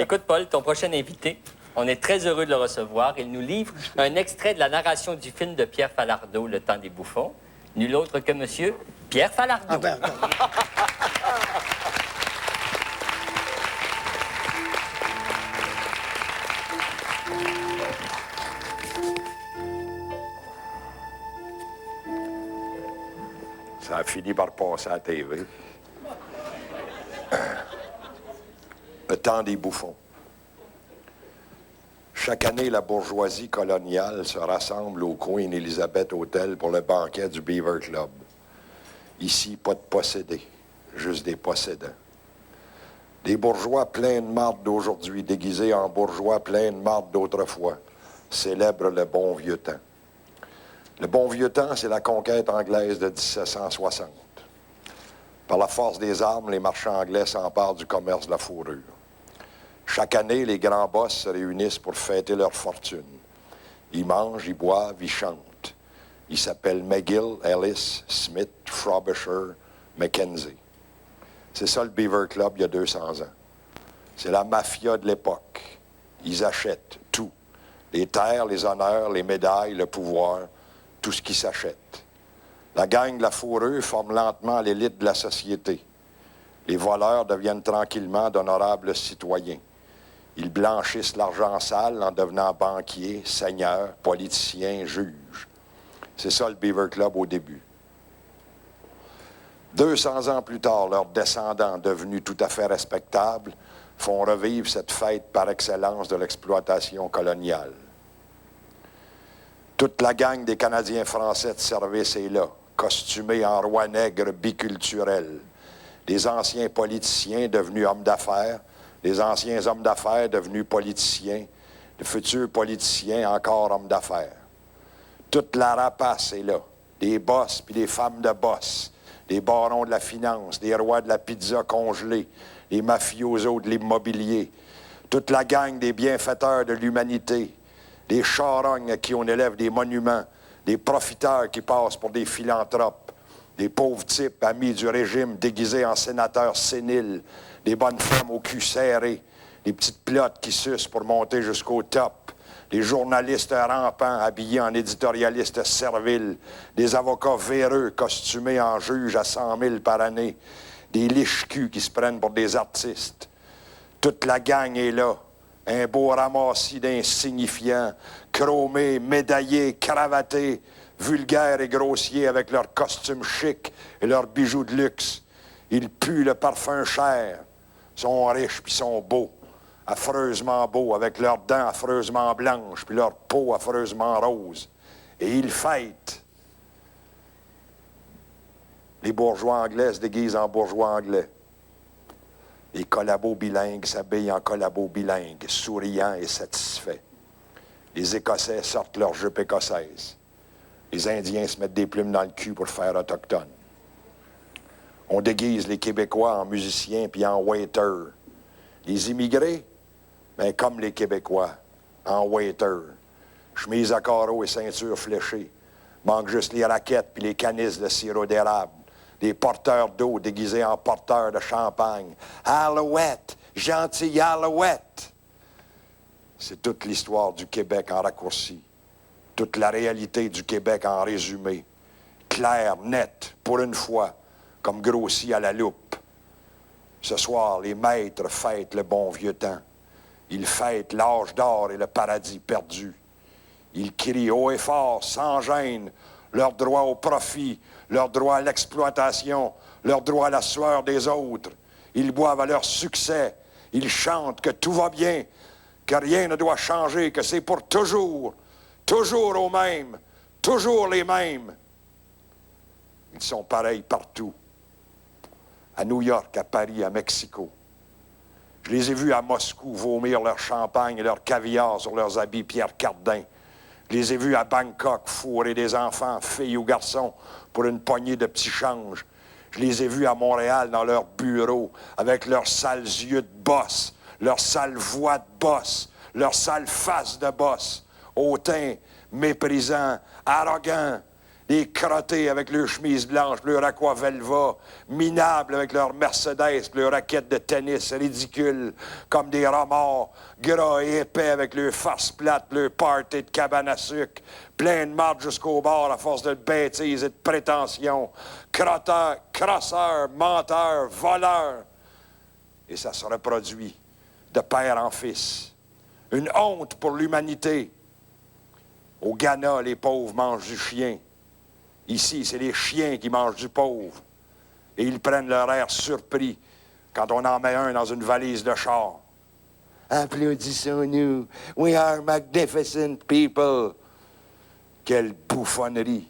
Écoute, Paul, ton prochain invité, on est très heureux de le recevoir. Il nous livre un extrait de la narration du film de Pierre Falardeau, Le Temps des bouffons. Nul autre que monsieur Pierre Falardeau. Ah ben, Ça a fini par passer à la TV. Le temps des bouffons. Chaque année, la bourgeoisie coloniale se rassemble au Queen Elizabeth Hotel pour le banquet du Beaver Club. Ici, pas de possédés, juste des possédants. Des bourgeois pleins de marde d'aujourd'hui, déguisés en bourgeois pleins de marde d'autrefois, célèbrent le bon vieux temps. Le bon vieux temps, c'est la conquête anglaise de 1760. Par la force des armes, les marchands anglais s'emparent du commerce de la fourrure. Chaque année, les grands boss se réunissent pour fêter leur fortune. Ils mangent, ils boivent, ils chantent. Ils s'appellent McGill, Ellis, Smith, Frobisher, Mackenzie. C'est ça le Beaver Club il y a 200 ans. C'est la mafia de l'époque. Ils achètent tout. Les terres, les honneurs, les médailles, le pouvoir, tout ce qui s'achète. La gang de la fourrure forme lentement l'élite de la société. Les voleurs deviennent tranquillement d'honorables citoyens. Ils blanchissent l'argent sale en devenant banquiers, seigneurs, politiciens, juges. C'est ça le Beaver Club au début. 200 ans plus tard, leurs descendants, devenus tout à fait respectables, font revivre cette fête par excellence de l'exploitation coloniale. Toute la gang des Canadiens français de service est là, costumés en rois nègres biculturels. Les anciens politiciens devenus hommes d'affaires, les anciens hommes d'affaires devenus politiciens, les futurs politiciens encore hommes d'affaires. Toute la rapace est là, des boss puis des femmes de boss, des barons de la finance, des rois de la pizza congelée, les mafiosos de l'immobilier, toute la gang des bienfaiteurs de l'humanité, des charognes à qui on élève des monuments, des profiteurs qui passent pour des philanthropes, des pauvres types amis du régime déguisés en sénateurs séniles, des bonnes femmes au cul serré, des petites plottes qui sucent pour monter jusqu'au top, des journalistes rampants habillés en éditorialistes serviles, des avocats véreux costumés en juges à 100 000 par année, des liches-culs qui se prennent pour des artistes. Toute la gang est là. Un beau ramassis d'insignifiants, chromés, médaillés, cravatés, vulgaires et grossiers avec leurs costumes chics et leurs bijoux de luxe. Ils puent le parfum cher, sont riches puis sont beaux, affreusement beaux, avec leurs dents affreusement blanches puis leur peau affreusement rose. Et ils fêtent. Les bourgeois anglais se déguisent en bourgeois anglais. Les collabos bilingues s'habillent en collabos bilingues, souriants et satisfaits. Les Écossais sortent leurs jupes écossaises. Les Indiens se mettent des plumes dans le cul pour faire autochtone. On déguise les Québécois en musiciens puis en waiters. Les immigrés, ben comme les Québécois, en waiters. Chemise à carreaux et ceinture fléchée. Manque juste les raquettes puis les canisses de sirop d'érable. Des porteurs d'eau déguisés en porteurs de champagne. Alouette, gentille alouette. C'est toute l'histoire du Québec en raccourci. Toute la réalité du Québec en résumé. Claire, nette, pour une fois, comme grossi à la loupe. Ce soir, les maîtres fêtent le bon vieux temps. Ils fêtent l'âge d'or et le paradis perdu. Ils crient haut et fort, sans gêne, leur droit au profit, leur droit à l'exploitation, leur droit à la sueur des autres. Ils boivent à leur succès. Ils chantent que tout va bien, que rien ne doit changer, que c'est pour toujours, toujours aux mêmes, toujours les mêmes. Ils sont pareils partout. À New York, à Paris, à Mexico. Je les ai vus à Moscou vomir leur champagne et leur caviar sur leurs habits Pierre Cardin. Je les ai vus à Bangkok fourrer des enfants, filles ou garçons, pour une poignée de petits changes. Je les ai vus à Montréal dans leur bureau, avec leurs sales yeux de boss, leurs sales voix de boss, leurs sales faces de boss, hautains, méprisants, arrogants, Les crottés avec leurs chemises blanches, leurs aquavelva, minables avec leurs Mercedes, leurs raquettes de tennis ridicules, comme des remords, gras et épais avec leurs faces plates, leurs parties de cabane à sucre, plein de marde jusqu'au bord à force de bêtises et de prétentions, crotteurs, crosseurs, menteurs, voleurs. Et ça se reproduit de père en fils. Une honte pour l'humanité. Au Ghana, les pauvres mangent du chien. Ici, c'est les chiens qui mangent du pauvre. Et ils prennent leur air surpris quand on en met un dans une valise de char. Applaudissons-nous. We are magnificent people. Quelle bouffonnerie.